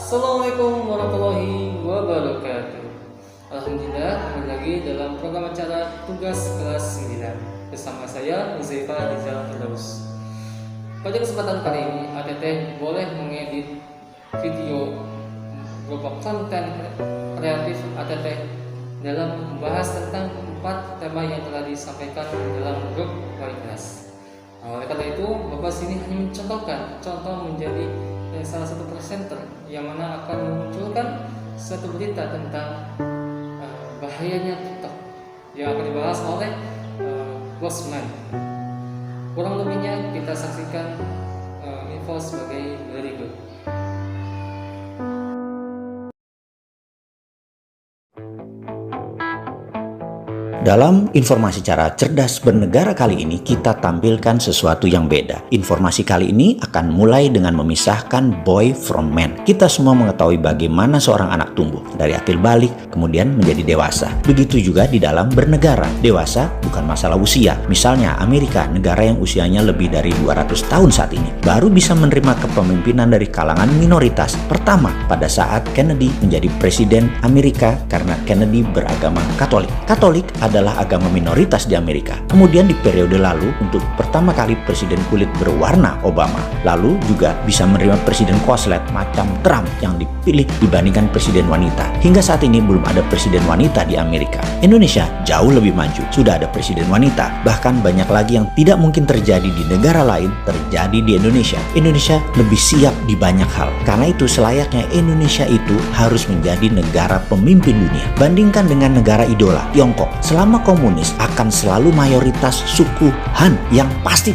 Assalamualaikum warahmatullahi wabarakatuh. Alhamdulillah, kembali lagi dalam program acara Tugas Kelas 9 bersama saya Huzaifah Rizal Firdaus. Pada kesempatan kali ini, ATT boleh mengedit video berupa konten kreatif ATT dalam membahas tentang 4 tema yang telah disampaikan dalam grup wali kelas. Oleh karena itu, Bapak sini hanya mencontohkan contoh menjadi salah satu presenter yang mana akan memunculkan satu berita tentang bahayanya TikTok yang akan dibahas oleh Bosman. Kurang lebihnya kita saksikan info sebagai berikut. Dalam informasi cara cerdas bernegara kali ini, kita tampilkan sesuatu yang beda. Informasi kali ini akan mulai dengan memisahkan boy from man. Kita semua mengetahui bagaimana seorang anak tumbuh dari akil balik, kemudian menjadi dewasa. Begitu juga di dalam bernegara. Dewasa bukan masalah usia. Misalnya Amerika, negara yang usianya lebih dari 200 tahun saat ini, baru bisa menerima kepemimpinan dari kalangan minoritas. Pertama, pada saat Kennedy menjadi presiden Amerika karena Kennedy beragama Katolik. Katolik adalah agama minoritas di Amerika. Kemudian di periode lalu, untuk pertama kali presiden kulit berwarna Obama, lalu juga bisa menerima presiden koslet macam Trump yang dipilih dibandingkan presiden wanita. Hingga saat ini belum ada presiden wanita di Amerika. Indonesia jauh lebih maju, sudah ada presiden wanita. Bahkan banyak lagi yang tidak mungkin terjadi di negara lain terjadi di Indonesia. Indonesia lebih siap di banyak hal. Karena itu selayaknya Indonesia itu harus menjadi negara pemimpin dunia. Bandingkan dengan negara idola, Tiongkok. Selama komunis akan selalu mayoritas suku Han yang pasti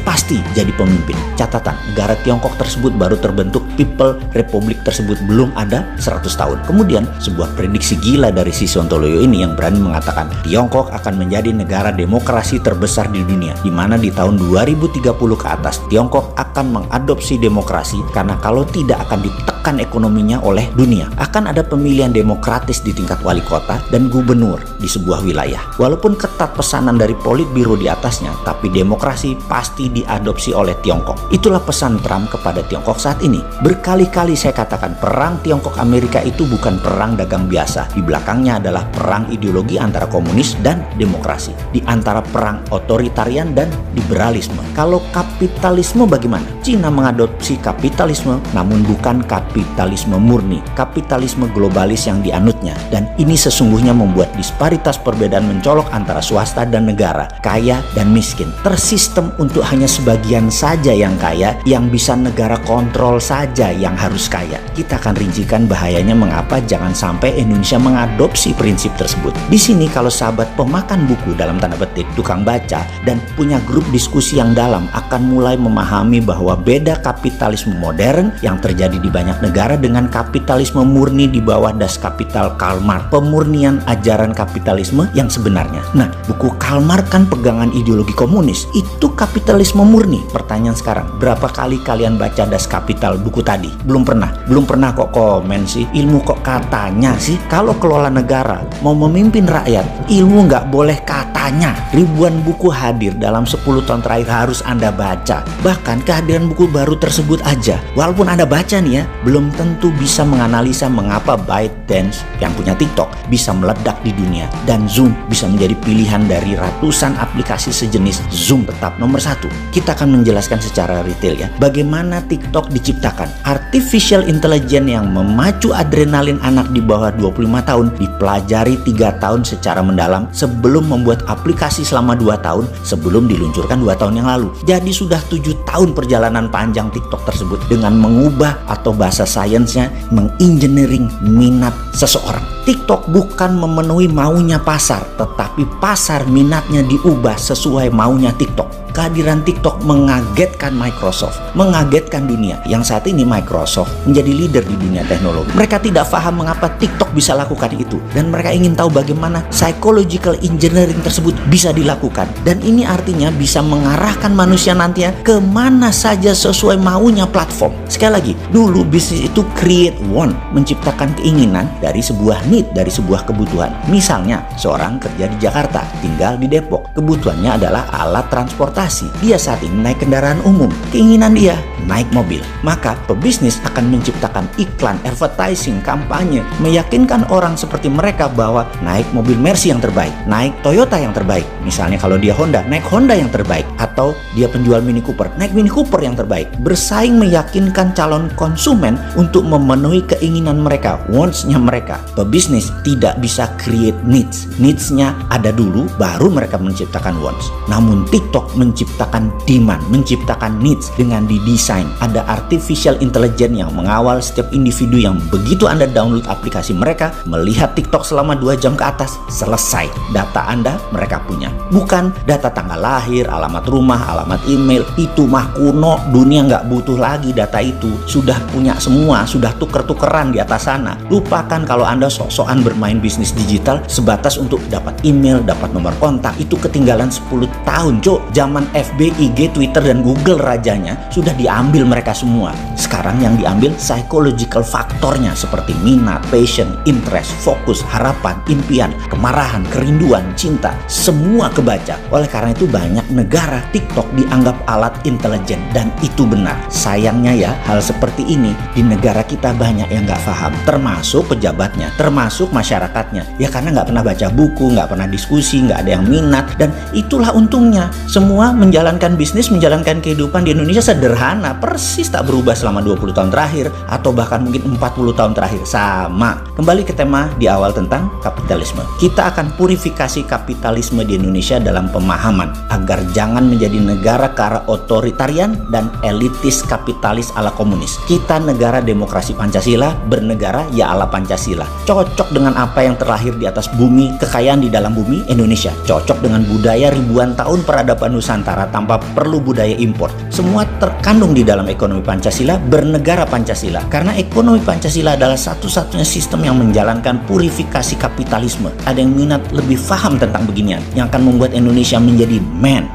jadi pemimpin. Catatan, negara Tiongkok tersebut baru terbentuk, People Republik tersebut belum ada 100 tahun. Kemudian sebuah prediksi gila dari si Sontoloyo ini yang berani mengatakan Tiongkok akan menjadi negara demokrasi terbesar di dunia, di mana di tahun 2030 ke atas Tiongkok akan mengadopsi demokrasi karena kalau tidak akan ditekan ekonominya oleh dunia. Akan ada pemilihan demokratis di tingkat wali kota dan gubernur di sebuah wilayah. Walaupun ketat pesanan dari Politbiro di atasnya, tapi demokrasi pasti diadopsi oleh Tiongkok. Itulah pesan Trump kepada Tiongkok saat ini. Berkali-kali saya katakan perang Tiongkok-Amerika itu bukan perang dagang biasa. Di belakangnya adalah perang ideologi antara komunis dan demokrasi. Di antara perang otoritarian dan liberalisme. Kalau kapitalisme bagaimana? Cina mengadopsi kapitalisme, namun bukan kapitalisme murni. Kapitalisme globalis yang dianutnya. Dan ini sesungguhnya membuat disparitas perbedaan mencolok antara swasta dan negara, kaya dan miskin. Tersistem untuk hanya sebagian saja yang kaya, yang bisa negara kontrol saja yang harus kaya. Kita akan rincikan bahayanya mengapa jangan sampai Indonesia mengadopsi prinsip tersebut. Di sini kalau sahabat pemakan buku dalam tanda petik, tukang baca, dan punya grup diskusi yang dalam akan mulai memahami bahwa beda kapitalisme modern yang terjadi di banyak negara dengan kapitalisme murni di bawah das kapital Karl Marx. Pemurnian ajaran kapitalisme yang sebenarnya. Nah, buku Karl Marx kan pegangan ideologi komunis. Itu kapitalisme murni. Pertanyaan sekarang, berapa kali kalian baca Das Kapital buku tadi? Belum pernah kok komen sih. Ilmu kok katanya sih. Kalau kelola negara mau memimpin rakyat, ilmu nggak boleh katanya. Ribuan buku hadir dalam 10 tahun terakhir harus Anda baca. Bahkan kehadiran buku baru tersebut aja, walaupun Anda baca nih ya, belum tentu bisa menganalisa mengapa ByteDance yang punya TikTok bisa meledak di dunia dan Zoom bisa menjadi pilihan dari ratusan aplikasi sejenis Zoom tetap nomor 1. Kita akan menjelaskan secara detail ya, bagaimana TikTok diciptakan. Artificial Intelligence yang memacu adrenalin anak di bawah 25 tahun dipelajari 3 tahun secara mendalam sebelum membuat aplikasi selama 2 tahun sebelum diluncurkan 2 tahun yang lalu. Jadi sudah 7 tahun perjalanan panjang TikTok tersebut dengan mengubah atau bahasa sainsnya mengengineering minat seseorang. TikTok bukan memenuhi maunya pasar, tetapi pasar minatnya diubah sesuai maunya TikTok. Kehadiran TikTok mengagetkan Microsoft, mengagetkan dunia. Yang saat ini Microsoft menjadi leader di dunia teknologi. Mereka tidak paham mengapa TikTok bisa lakukan itu. Dan mereka ingin tahu bagaimana psychological engineering tersebut bisa dilakukan. Dan ini artinya bisa mengarahkan manusia nantinya kemana saja sesuai maunya platform. Sekali lagi, dulu bisnis itu create want, menciptakan keinginan dari sebuah need, dari sebuah kebutuhan. Misalnya, seorang kerja di Jakarta, tinggal di Depok. Kebutuhannya adalah alat transportasi. Dia saat ini naik kendaraan umum. Keinginan dia naik mobil. Maka pebisnis akan menciptakan iklan, advertising, kampanye, meyakinkan orang seperti mereka bahwa naik mobil Mercy yang terbaik, naik Toyota yang terbaik. Misalnya kalau dia Honda, naik Honda yang terbaik. Atau dia penjual Mini Cooper, naik Mini Cooper yang terbaik. Bersaing meyakinkan calon konsumen untuk memenuhi keinginan mereka, wants-nya mereka. Pebisnis tidak bisa create needs. Needs-nya ada dulu, baru mereka menciptakan wants. Namun TikTok menciptakan demand, menciptakan needs dengan didesain. Ada artificial intelligence yang mengawal setiap individu yang begitu Anda download aplikasi mereka, melihat TikTok selama 2 jam ke atas, selesai. Data Anda mereka punya. Bukan data tanggal lahir, alamat rumah, alamat email. Itu mah kuno, dunia nggak butuh lagi data itu. Sudah punya semua, sudah tuker-tukeran di atas sana. Lupakan kalau Anda sok-sokan bermain bisnis digital sebatas untuk dapat email, dapat nomor kontak. Itu ketinggalan 10 tahun, Cok. Zaman FB, IG, Twitter, dan Google rajanya sudah diambil mereka semua. Sekarang yang diambil psychological faktornya seperti minat, passion, interest, fokus, harapan, impian, kemarahan, kerinduan, cinta. Semua kebaca. Oleh karena itu banyak negara TikTok dianggap alat intelijen, dan itu benar. Sayangnya ya, hal seperti ini di negara kita banyak yang nggak paham, termasuk pejabatnya, termasuk masyarakatnya. Ya karena nggak pernah baca buku, nggak pernah diskusi, nggak ada yang minat, dan itulah untungnya. Semua menjalankan bisnis, menjalankan kehidupan di Indonesia sederhana, persis tak berubah selama 20 tahun terakhir, atau bahkan mungkin 40 tahun terakhir, sama. Kembali ke tema di awal tentang kapitalisme. Kita akan purifikasi kapitalisme di Indonesia dalam pemahaman agar jangan menjadi negara ke arah otoritarian dan elitis kapitalis ala komunis. Kita negara demokrasi Pancasila, bernegara ya ala Pancasila. Cocok dengan apa yang terlahir di atas bumi, kekayaan di dalam bumi Indonesia. Cocok dengan budaya ribuan tahun peradaban Nusantara tanpa perlu budaya impor. Semua terkandung di dalam ekonomi Pancasila, bernegara Pancasila. Karena ekonomi Pancasila adalah satu-satunya sistem yang menjalankan purifikasi kapitalisme. Ada yang minat lebih paham tentang beginian, yang akan membuat Indonesia menjadi man.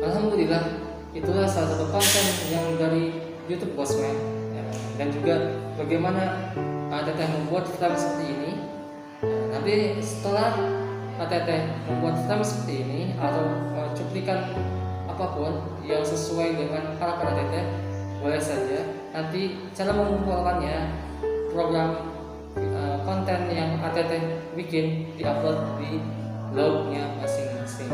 Alhamdulillah, itulah salah satu konten yang dari YouTube Bosman, ya, dan juga bagaimana Teteh membuat vitamin seperti ini. Nanti setelah Teteh membuat vitamin seperti ini atau cuplikan apapun yang sesuai dengan karakter Teteh, boleh saja nanti cara mengumpulkannya, program konten yang Teteh bikin diupload di blognya masing-masing.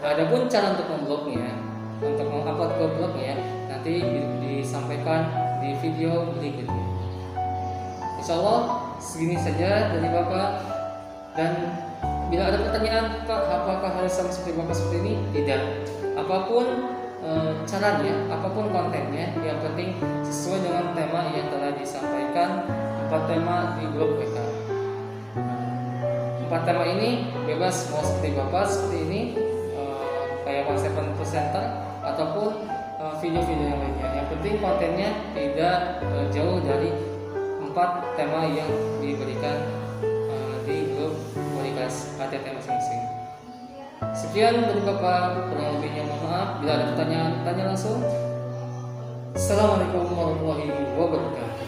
Adapun cara untuk memblognya, untuk mengupload ke blognya, nanti disampaikan di video berikutnya. Insya Allah segini saja dari Bapak, dan bila ada pertanyaan, Pak, apakah harus sama seperti Bapak seperti ini? Tidak. Apapun caranya, apapun kontennya, yang penting sesuai dengan tema yang telah disampaikan, 4 tema di blog PK. 4 tema ini bebas mau seperti Bapak seperti ini, kayak konsep presenter ataupun video-video yang lainnya. Yang penting kontennya tidak jauh dari 4 tema yang diberikan di grup komunitas KTT masing-masing. Sekian dari Bapak, kurang lebihnya mohon maaf. Bila ada pertanyaan, tanya langsung. Assalamualaikum warahmatullahi wabarakatuh.